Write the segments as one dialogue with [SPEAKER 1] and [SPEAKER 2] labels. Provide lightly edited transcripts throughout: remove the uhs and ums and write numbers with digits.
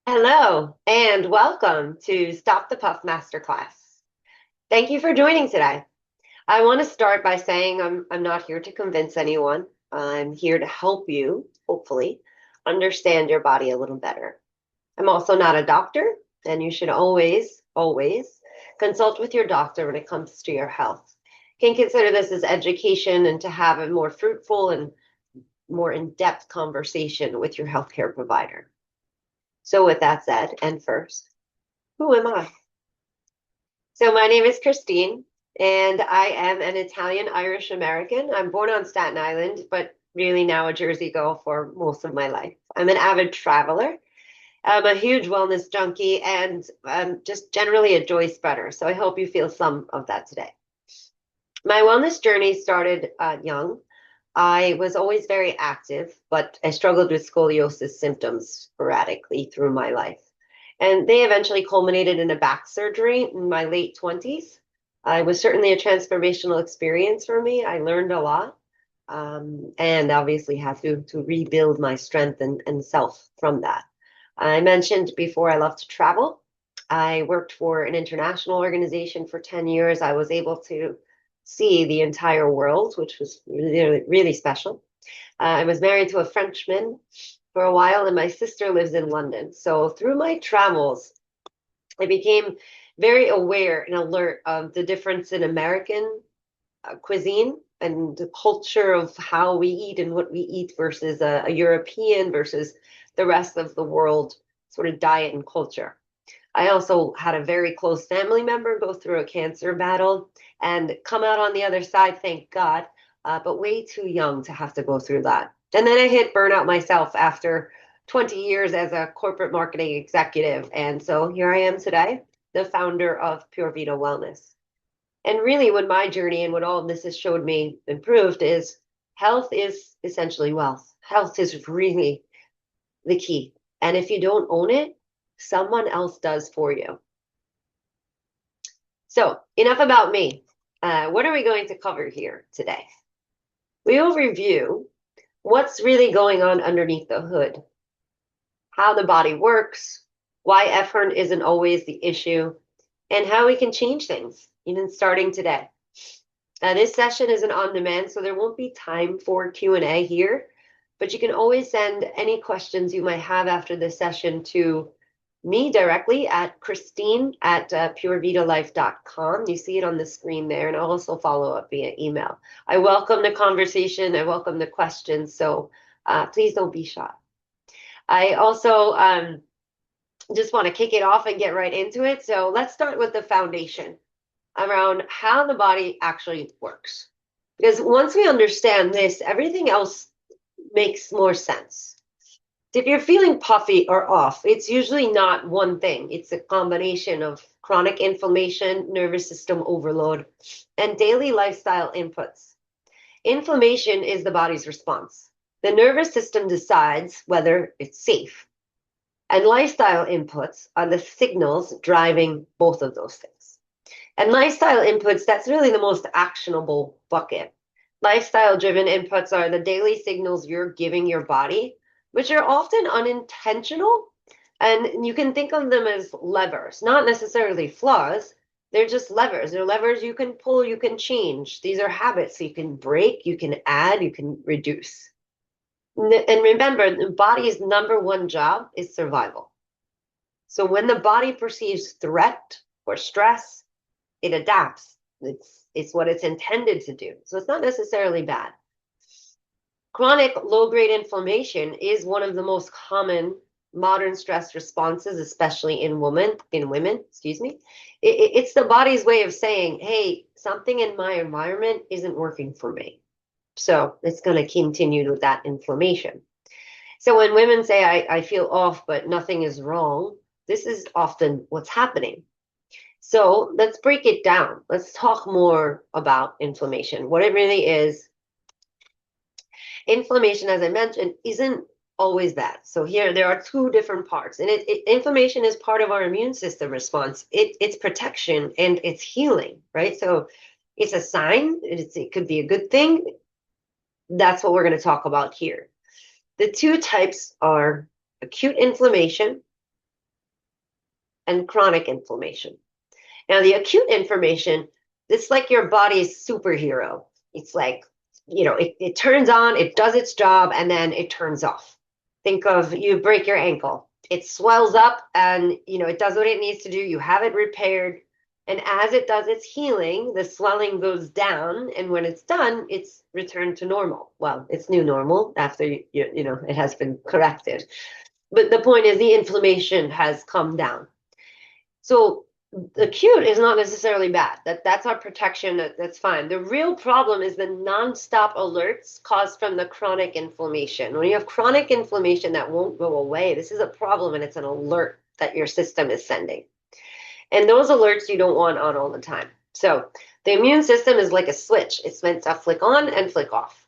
[SPEAKER 1] Hello and welcome to Stop the Puff Masterclass. Thank you for joining today. I want to start by saying I'm not here to convince anyone. I'm here to help you, hopefully, understand your body a little better. I'm also not a doctor, and you should always consult with your doctor when it comes to your health. You can consider this as education and to have a more fruitful and more in-depth conversation with your healthcare provider. So with that said, and first, who am I? So my name is Christine, and I am an Italian Irish American. I'm born on Staten Island, but really now a Jersey girl for most of my life. I'm an avid traveler. I'm a huge wellness junkie and just generally a joy spreader. So I hope you feel some of that today. My wellness journey started young. I was always very active, but I struggled with scoliosis symptoms sporadically through my life. And they eventually culminated in a back surgery in my late 20s. It was certainly a transformational experience for me. I learned a lot and obviously had to rebuild my strength and self from that. I mentioned before I love to travel. I worked for an international organization for 10 years. I was able to see the entire world, which was really, really special. I was married to a Frenchman for a while, and my sister lives in London. So through my travels, I became very aware and alert of the difference in American cuisine and the culture of how we eat and what we eat versus a European versus the rest of the world sort of diet and culture. I also had a very close family member go through a cancer battle and come out on the other side, thank God, but way too young to have to go through that. And then I hit burnout myself after 20 years as a corporate marketing executive. And so here I am today, the founder of Pure Vita Wellness. And really, what my journey and what all of this has showed me and proved is health is essentially wealth. Health is really the key. And if you don't own it, someone else does for you. So, enough about me. What are we going to cover here today? We will review what's really going on underneath the hood, how the body works, why effort isn't always the issue, and how we can change things, even starting today. This session is an on-demand, so there won't be time for Q&A here, but you can always send any questions you might have after this session to me directly at Christine@purevitalife.com. You see it on the screen there, and I'll also follow up via email. I welcome the conversation. I welcome the questions, so please don't be shy. I also just want to kick it off and get right into it. So let's start with the foundation around how the body actually works. Because once we understand this, everything else makes more sense. If you're feeling puffy or off, it's usually not one thing. It's a combination of chronic inflammation, nervous system overload, and daily lifestyle inputs. Inflammation is the body's response. The nervous system decides whether it's safe, and lifestyle inputs are the signals driving both of those things. And lifestyle inputs, that's really the most actionable bucket. Lifestyle driven inputs are the daily signals you're giving your body, which are often unintentional. And you can think of them as levers, not necessarily flaws. They're just levers. They're levers you can pull, you can change. These are habits you can break, you can add, you can reduce. And remember, the body's number one job is survival. So when the body perceives threat or stress, it adapts. It's what it's intended to do. So it's not necessarily bad. Chronic low-grade inflammation is one of the most common modern stress responses, especially in women, excuse me. It's the body's way of saying, hey, something in my environment isn't working for me. So it's going to continue with that inflammation. So when women say, I feel off, but nothing is wrong, this is often what's happening. So let's break it down. Let's talk more about inflammation, what it really is. Inflammation, as I mentioned, isn't always bad. So here there are two different parts, and inflammation is part of our immune system response. It's protection and it's healing, right? So it's a sign. It could be a good thing. That's what we're going to talk about here. The two types are acute inflammation and chronic inflammation. Now, the acute inflammation, it's like your body's superhero. It's like, it turns on, it does its job, and then it turns off. Think of you break your ankle. It swells up and, it does what it needs to do. You have it repaired. And as it does its healing, the swelling goes down. And when it's done, it's returned to normal. Well, it's new normal after, it has been corrected. But the point is the inflammation has come down. So acute is not necessarily bad. That's our protection. That's fine. The real problem is the nonstop alerts caused from the chronic inflammation. When you have chronic inflammation that won't go away, this is a problem, and it's an alert that your system is sending. And those alerts you don't want on all the time. So the immune system is like a switch. It's meant to flick on and flick off.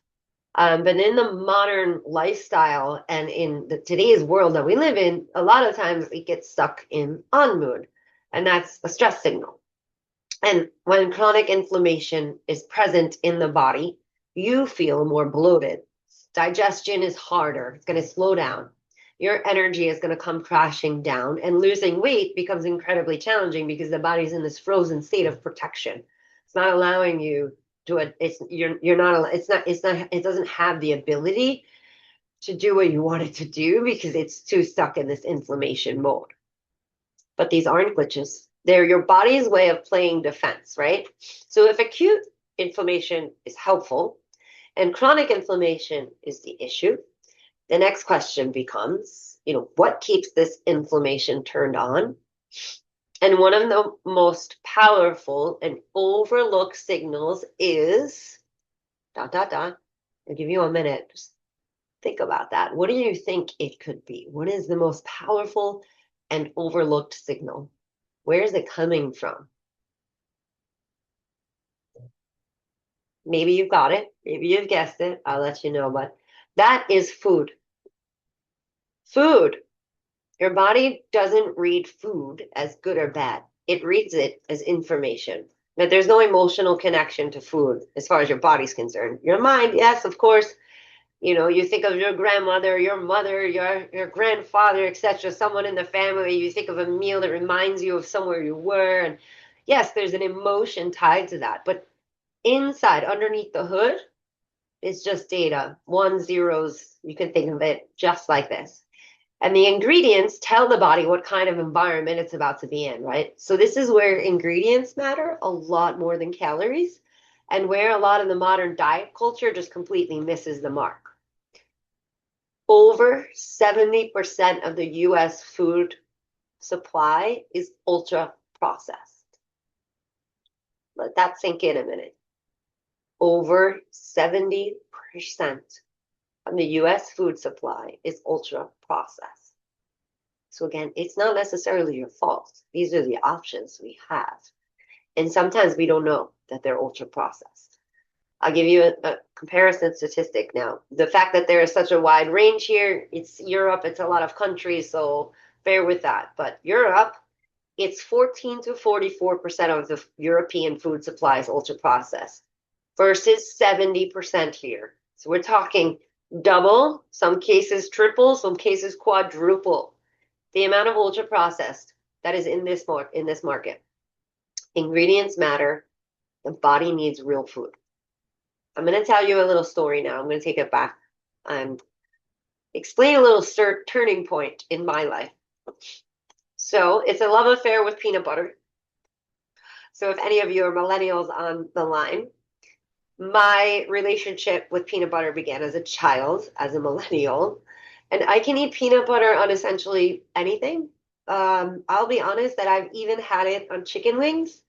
[SPEAKER 1] But in the modern lifestyle and in today's world that we live in, a lot of times it gets stuck in on mood. And that's a stress signal. And when chronic inflammation is present in the body, you feel more bloated. Digestion is harder. It's going to slow down. Your energy is going to come crashing down, and losing weight becomes incredibly challenging because the body's in this frozen state of protection. It's not allowing you to it. It doesn't have the ability to do what you want it to do because it's too stuck in this inflammation mode. But these aren't glitches. They're your body's way of playing defense, right? So if acute inflammation is helpful and chronic inflammation is the issue, the next question becomes, what keeps this inflammation turned on? And one of the most powerful and overlooked signals is ... I'll give you a minute. Just think about that. What do you think it could be? What is the most powerful and overlooked signal? Where is it coming from? Maybe you've got it. Maybe you've guessed it. I'll let you know. But that is food. Food. Your body doesn't read food as good or bad. It reads it as information. But there's no emotional connection to food as far as your body's concerned. Your mind, yes, of course. You think of your grandmother, your mother, your grandfather, etc., someone in the family. You think of a meal that reminds you of somewhere you were. And yes, there's an emotion tied to that. But inside, underneath the hood, it's just data. Ones, zeros. You can think of it just like this. And the ingredients tell the body what kind of environment it's about to be in, right? So this is where ingredients matter a lot more than calories, and where a lot of the modern diet culture just completely misses the mark. Over 70% of the US food supply is ultra processed. Let that sink in a minute. Over 70% of the US food supply is ultra processed. So again, it's not necessarily your fault. These are the options we have. And sometimes we don't know that they're ultra processed. I'll give you a comparison statistic now. The fact that there is such a wide range here, it's Europe, it's a lot of countries, so bear with that. But Europe, it's 14 to 44% of the European food supply is ultra processed versus 70% here. So we're talking double, some cases triple, some cases quadruple the amount of ultra processed that is in this market. Ingredients matter. The body needs real food. I'm going to tell you a little story now. I'm going to take it back and explain a little turning point in my life. So it's a love affair with peanut butter. So if any of you are millennials on the line, my relationship with peanut butter began as a child, as a millennial, and I can eat peanut butter on essentially anything. I'll be honest that I've even had it on chicken wings.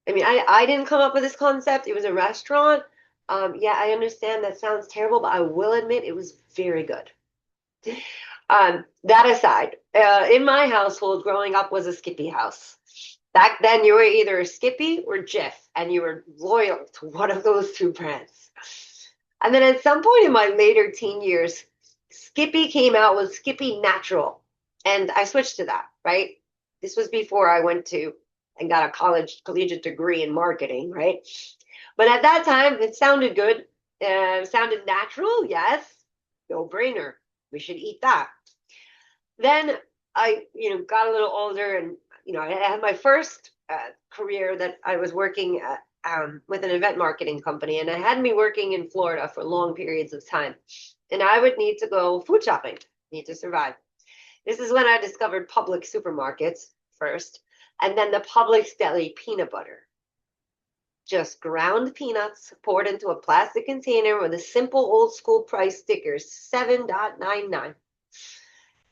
[SPEAKER 1] I mean, I didn't come up with this concept. It was a restaurant. Yeah, I understand that sounds terrible, but I will admit it was very good. That aside, in my household, growing up was a Skippy house. Back then, you were either a Skippy or Jif, and you were loyal to one of those two brands. And then at some point in my later teen years, Skippy came out with Skippy Natural, and I switched to that, right? This was before I went to and got a collegiate degree in marketing, right? But at that time, it sounded good. Sounded natural, yes. No brainer. We should eat that. Then I, got a little older and, I had my first career that I was working with an event marketing company, and it had me working in Florida for long periods of time. And I would need to go food shopping, need to survive. This is when I discovered Publix supermarkets first, and then the Publix deli peanut butter. Just ground peanuts poured into a plastic container with a simple old school price sticker, 7.99.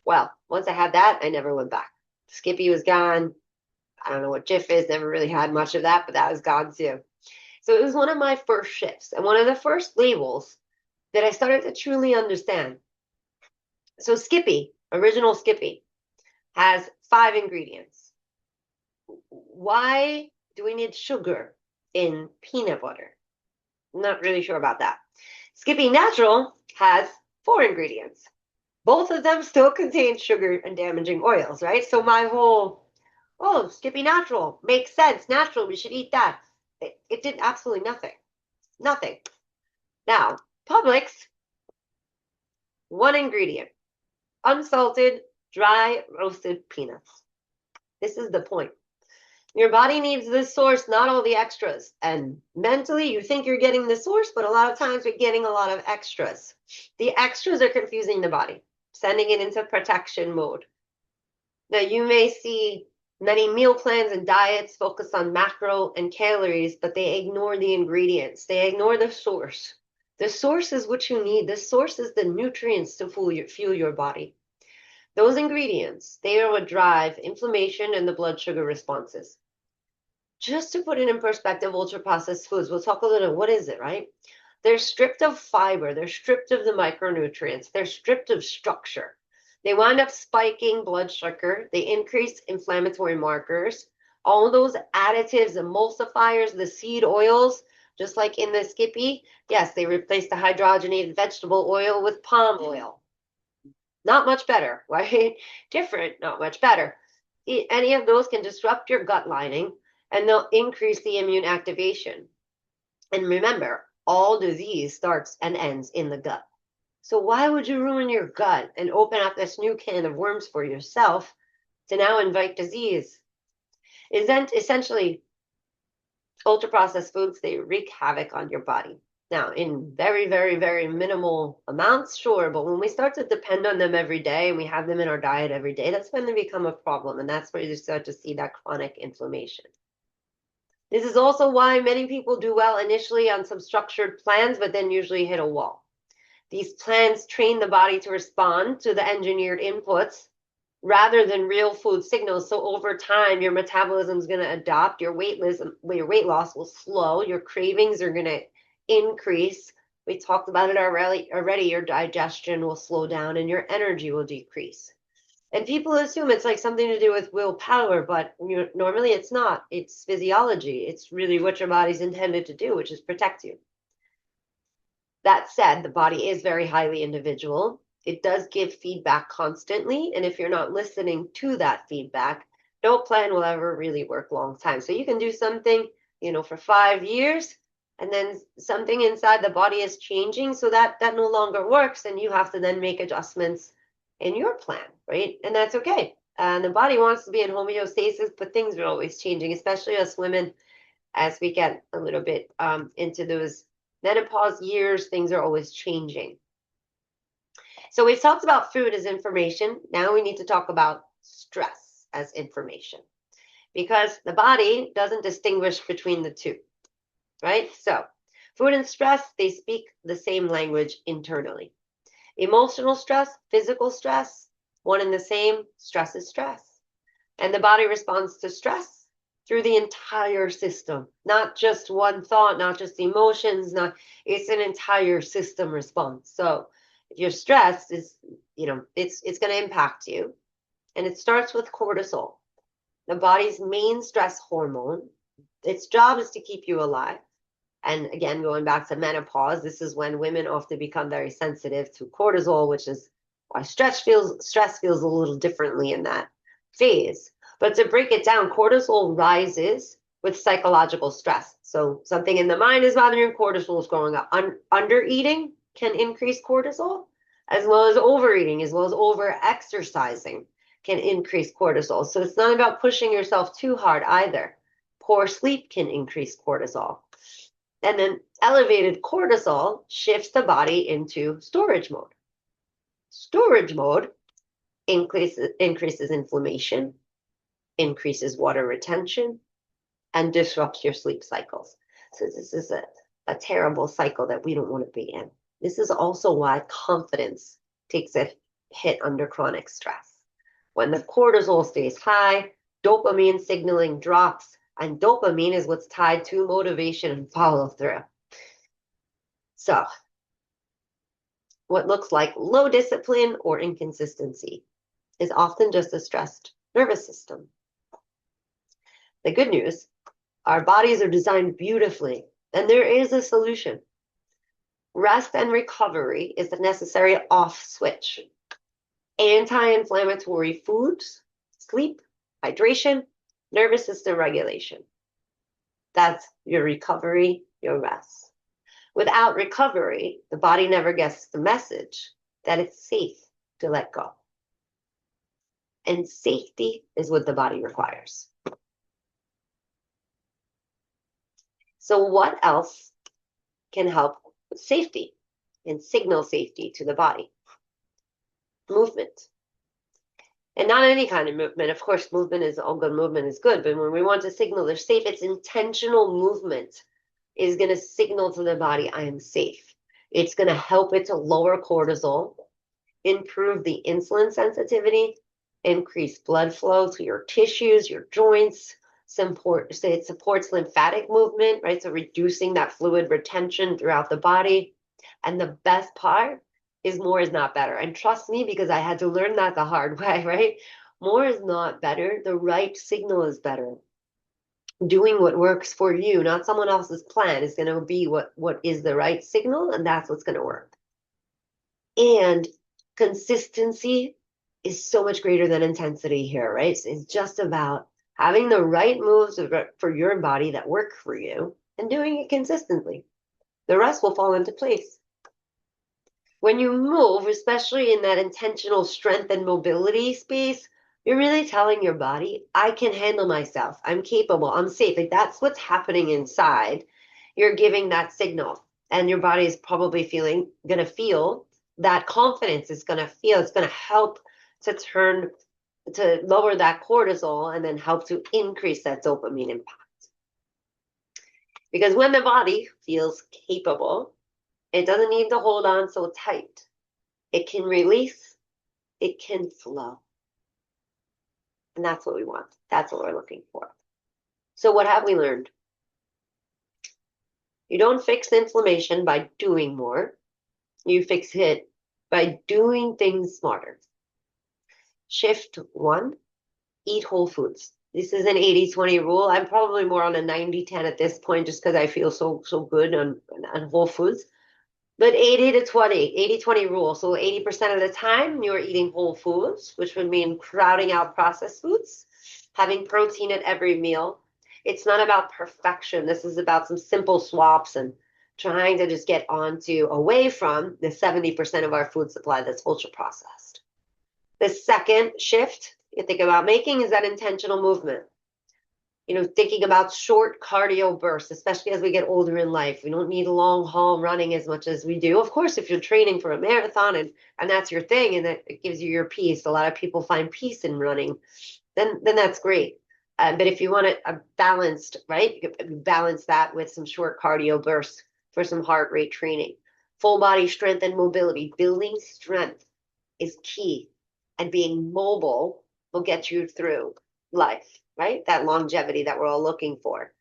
[SPEAKER 1] Well, once I had that, I never went back. Skippy was gone. I don't know what Jif is, never really had much of that, but that was gone too. So it was one of my first shifts and one of the first labels that I started to truly understand. So Skippy, original Skippy, has 5 ingredients. Why do we need sugar in peanut butter? I'm not really sure about that. Skippy Natural has 4 ingredients. Both of them still contain sugar and damaging oils, right? So my whole, oh, Skippy Natural makes sense. Natural, we should eat that. It did absolutely nothing. Nothing. Now, Publix, 1 ingredient, unsalted, dry roasted peanuts. This is the point. Your body needs this source, not all the extras. And mentally, you think you're getting the source, but a lot of times we're getting a lot of extras. The extras are confusing the body, sending it into protection mode. Now, you may see many meal plans and diets focus on macro and calories, but they ignore the ingredients. They ignore the source. The source is what you need. The source is the nutrients to fuel your body. Those ingredients, they are what drive inflammation and the blood sugar responses. Just to put it in perspective, ultra-processed foods, we'll talk a little, what is it, right? They're stripped of fiber. They're stripped of the micronutrients. They're stripped of structure. They wind up spiking blood sugar. They increase inflammatory markers. All those additives, emulsifiers, the seed oils, just like in the Skippy, yes, they replace the hydrogenated vegetable oil with palm oil. Not much better, right? Different, not much better. Any of those can disrupt your gut lining, and they'll increase the immune activation. And remember, all disease starts and ends in the gut. So why would you ruin your gut and open up this new can of worms for yourself to now invite disease? Essentially, ultra-processed foods, they wreak havoc on your body. Now, in very, very, very minimal amounts, sure, but when we start to depend on them every day and we have them in our diet every day, that's when they become a problem, and that's where you start to see that chronic inflammation. This is also why many people do well initially on some structured plans, but then usually hit a wall. These plans train the body to respond to the engineered inputs rather than real food signals. So over time, your metabolism is going to adapt, your weight loss will slow, your cravings are going to increase. We talked about it already. Your digestion will slow down and your energy will decrease. And people assume it's like something to do with willpower, but normally it's not. It's physiology. It's really what your body's intended to do, which is protect you. That said, the body is very highly individual. It does give feedback constantly. And if you're not listening to that feedback, no plan will ever really work long time. So you can do something, for 5 years, and then something inside the body is changing. So that no longer works. And you have to then make adjustments in your plan, right? And that's okay. And the body wants to be in homeostasis, but things are always changing, especially us women, as we get a little bit into those menopause years, things are always changing. So we've talked about food as information. Now we need to talk about stress as information, because the body doesn't distinguish between the two, right? So food and stress, they speak the same language internally. Emotional stress, physical stress, one and the same. Stress is stress. And the body responds to stress through the entire system, not just one thought, not just emotions, it's an entire system response. So if you're stressed, it's going to impact you. And it starts with cortisol, the body's main stress hormone. Its job is to keep you alive. And again, going back to menopause, this is when women often become very sensitive to cortisol, which is why stress feels a little differently in that phase. But to break it down, cortisol rises with psychological stress. So something in the mind is bothering you, cortisol is going up. Under-eating can increase cortisol, as well as overeating, as well as over-exercising can increase cortisol. So it's not about pushing yourself too hard either. Poor sleep can increase cortisol. And then elevated cortisol shifts the body into storage mode. Storage mode increases inflammation, increases water retention, and disrupts your sleep cycles. So this is a terrible cycle that we don't want to be in. This is also why confidence takes a hit under chronic stress. When the cortisol stays high, dopamine signaling drops, and dopamine is what's tied to motivation and follow through. So, what looks like low discipline or inconsistency is often just a stressed nervous system. The good news, our bodies are designed beautifully, and there is a solution. Rest and recovery is the necessary off switch. Anti-inflammatory foods, sleep, hydration, nervous system regulation. That's your recovery, your rest. Without recovery, the body never gets the message that it's safe to let go. And safety is what the body requires. So what else can help with safety and signal safety to the body? Movement. And not any kind of movement. Of course, movement is all good. Movement is good. But when we want to signal they're safe, it's intentional movement is going to signal to the body, I am safe. It's going to help it to lower cortisol, improve the insulin sensitivity, increase blood flow to your tissues, your joints. It supports lymphatic movement, right? So reducing that fluid retention throughout the body. And the best part is more is not better. And trust me, because I had to learn that the hard way, right? More is not better. The right signal is better. Doing what works for you, not someone else's plan, is going to be what is the right signal, and that's what's going to work. And consistency is so much greater than intensity here, right? It's just about having the right moves for your body that work for you and doing it consistently. The rest will fall into place. When you move, especially in that intentional strength and mobility space, you're really telling your body, I can handle myself. I'm capable. I'm safe. Like that's what's happening inside. You're giving that signal, and your body is probably going to feel that confidence. It's going to help to lower that cortisol and then help to increase that dopamine impact. Because when the body feels capable, it doesn't need to hold on so tight. It can release, it can flow. And that's what we want. That's what we're looking for. So what have we learned? You don't fix inflammation by doing more. You fix it by doing things smarter. Shift 1, eat whole foods. This is an 80-20 rule. I'm probably more on a 90-10 at this point just because I feel so good on whole foods. But 80-20 rule. So 80% of the time you're eating whole foods, which would mean crowding out processed foods, having protein at every meal. It's not about perfection. This is about some simple swaps and trying to just get away from the 70% of our food supply that's ultra processed. The second shift you think about making is that intentional movement. Thinking about short cardio bursts, especially as we get older in life. We don't need long haul running as much as we do. Of course, if you're training for a marathon and that's your thing and that it gives you your peace, a lot of people find peace in running, then that's great. But if you want a balanced, right, you can balance that with some short cardio bursts for some heart rate training. Full body strength and mobility. Building strength is key, and being mobile will get you through life. Right? That longevity that we're all looking for.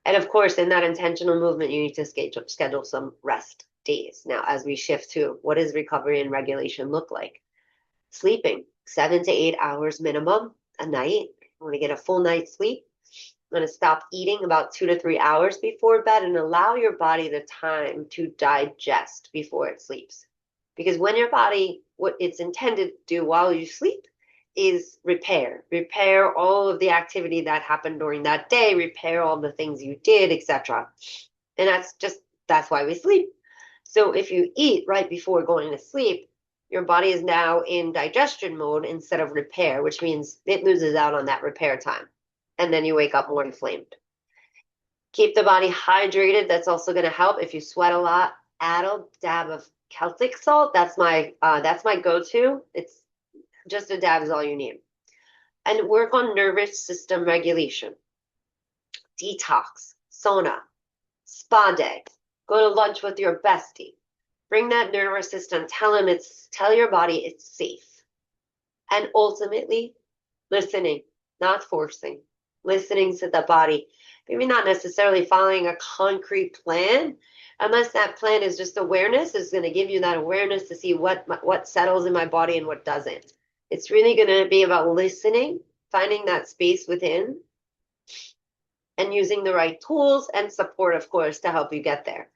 [SPEAKER 1] And of course, in that intentional movement, you need to schedule some rest days. Now, as we shift to what does recovery and regulation look like? Sleeping 7 to 8 hours minimum a night. You want to get a full night's sleep. You want to stop eating about 2 to 3 hours before bed and allow your body the time to digest before it sleeps. Because when your body, what it's intended to do while you sleep, is repair all of the activity that happened during that day, repair all the things you did, etc. And that's why we sleep. So if you eat right before going to sleep, your body is now in digestion mode instead of repair, which means it loses out on that repair time. And then you wake up more inflamed. Keep the body hydrated. That's also going to help. If you sweat a lot, add a dab of Celtic salt. That's my go-to. It's just a dab is all you need. And work on nervous system regulation. Detox, sauna, spa day. Go to lunch with your bestie. Bring that nervous system. Tell your body it's safe. And ultimately, listening, not forcing. Listening to the body. Maybe not necessarily following a concrete plan, unless that plan is just awareness, is going to give you that awareness to see what settles in my body and what doesn't. It's really going to be about listening, finding that space within, and using the right tools and support, of course, to help you get there.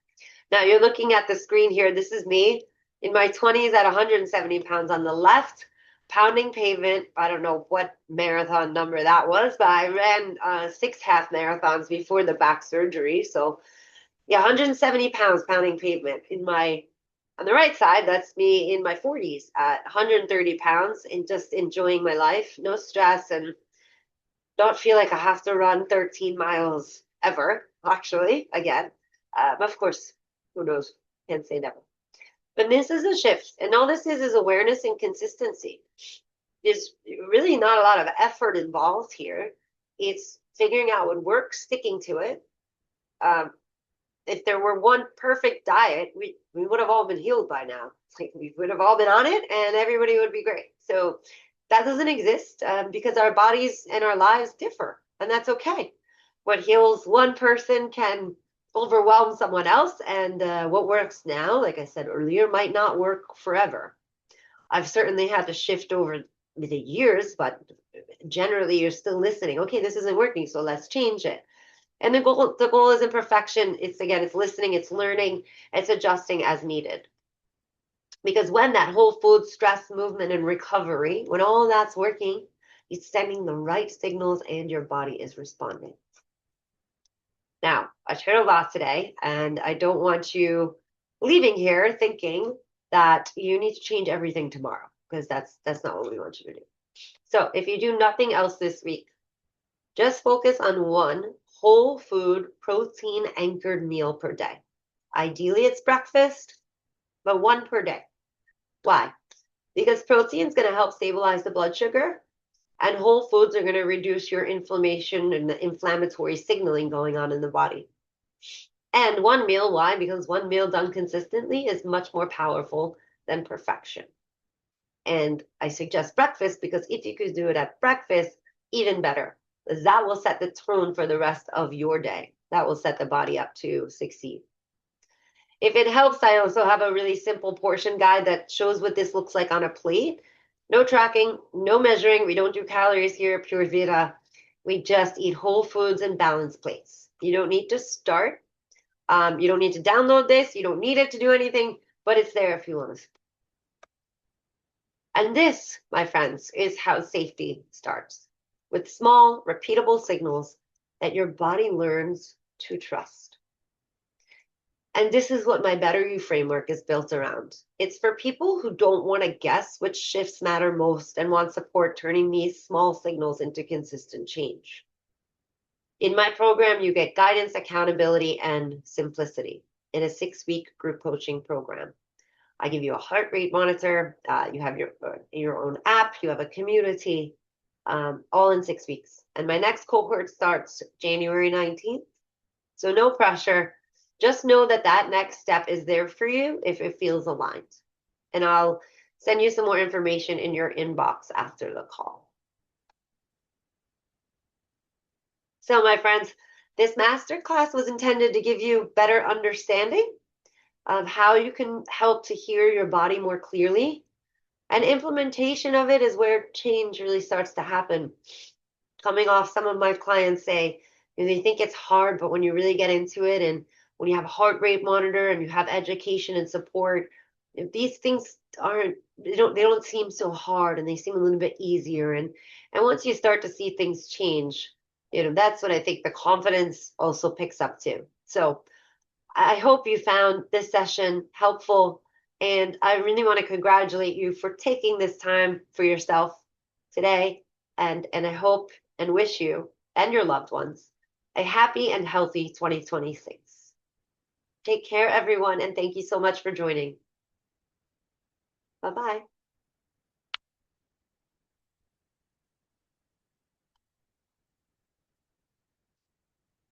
[SPEAKER 1] Now, you're looking at the screen here. This is me in my 20s at 170 pounds on the left, pounding pavement. I don't know what marathon number that was, but I ran 6 half marathons before the back surgery. So, yeah, 170 pounds pounding pavement. On the right side, that's me in my 40s at 130 pounds and just enjoying my life. No stress and don't feel like I have to run 13 miles ever, actually, again. Of course, who knows? Can't say never. But this is a shift. And all this is awareness and consistency. There's really not a lot of effort involved here. It's figuring out what works, sticking to it. If there were one perfect diet, we would have all been healed by now. Like we would have all been on it and everybody would be great. So that doesn't exist because our bodies and our lives differ, and that's okay. What heals one person can overwhelm someone else, and what works now, like I said earlier, might not work forever. I've certainly had to shift over the years, but generally you're still listening. Okay, this isn't working, so let's change it. And the goal isn't perfection. It's listening, it's learning, it's adjusting as needed. Because when that whole food, stress, movement, and recovery, when all that's working, it's sending the right signals and your body is responding. Now, I shared a lot today, and I don't want you leaving here thinking that you need to change everything tomorrow, because that's not what we want you to do. So if you do nothing else this week, just focus on one whole food, protein anchored meal per day. Ideally, it's breakfast, but one per day. Why? Because protein is going to help stabilize the blood sugar, and whole foods are going to reduce your inflammation and the inflammatory signaling going on in the body. And one meal, why? Because one meal done consistently is much more powerful than perfection. And I suggest breakfast because if you could do it at breakfast, even better. That will set the tone for the rest of your day. That will set the body up to succeed. If it helps, I also have a really simple portion guide that shows what this looks like on a plate. No tracking, no measuring. We don't do calories here, pure Vita. We just eat whole foods and balanced plates. You don't need to start. You don't need to download this. You don't need it to do anything, but it's there if you want to. And this, my friends, is how safety starts. With small, repeatable signals that your body learns to trust. And this is what my Better You framework is built around. It's for people who don't want to guess which shifts matter most and want support turning these small signals into consistent change. In my program, you get guidance, accountability, and simplicity in a 6-week group coaching program. I give you a heart rate monitor. You have your own app. You have a community. All in 6 weeks. And my next cohort starts January 19th. So no pressure. Just know that next step is there for you if it feels aligned. And I'll send you some more information in your inbox after the call. So my friends, this masterclass was intended to give you better understanding of how you can help to hear your body more clearly. And implementation of it is where change really starts to happen. Coming off, some of my clients say, they think it's hard, but when you really get into it and when you have a heart rate monitor and you have education and support, these things they don't seem so hard and they seem a little bit easier. And once you start to see things change, that's when I think the confidence also picks up too. So I hope you found this session helpful. And I really want to congratulate you for taking this time for yourself today. And I hope and wish you and your loved ones a happy and healthy 2026. Take care, everyone, and thank you so much for joining. Bye-bye.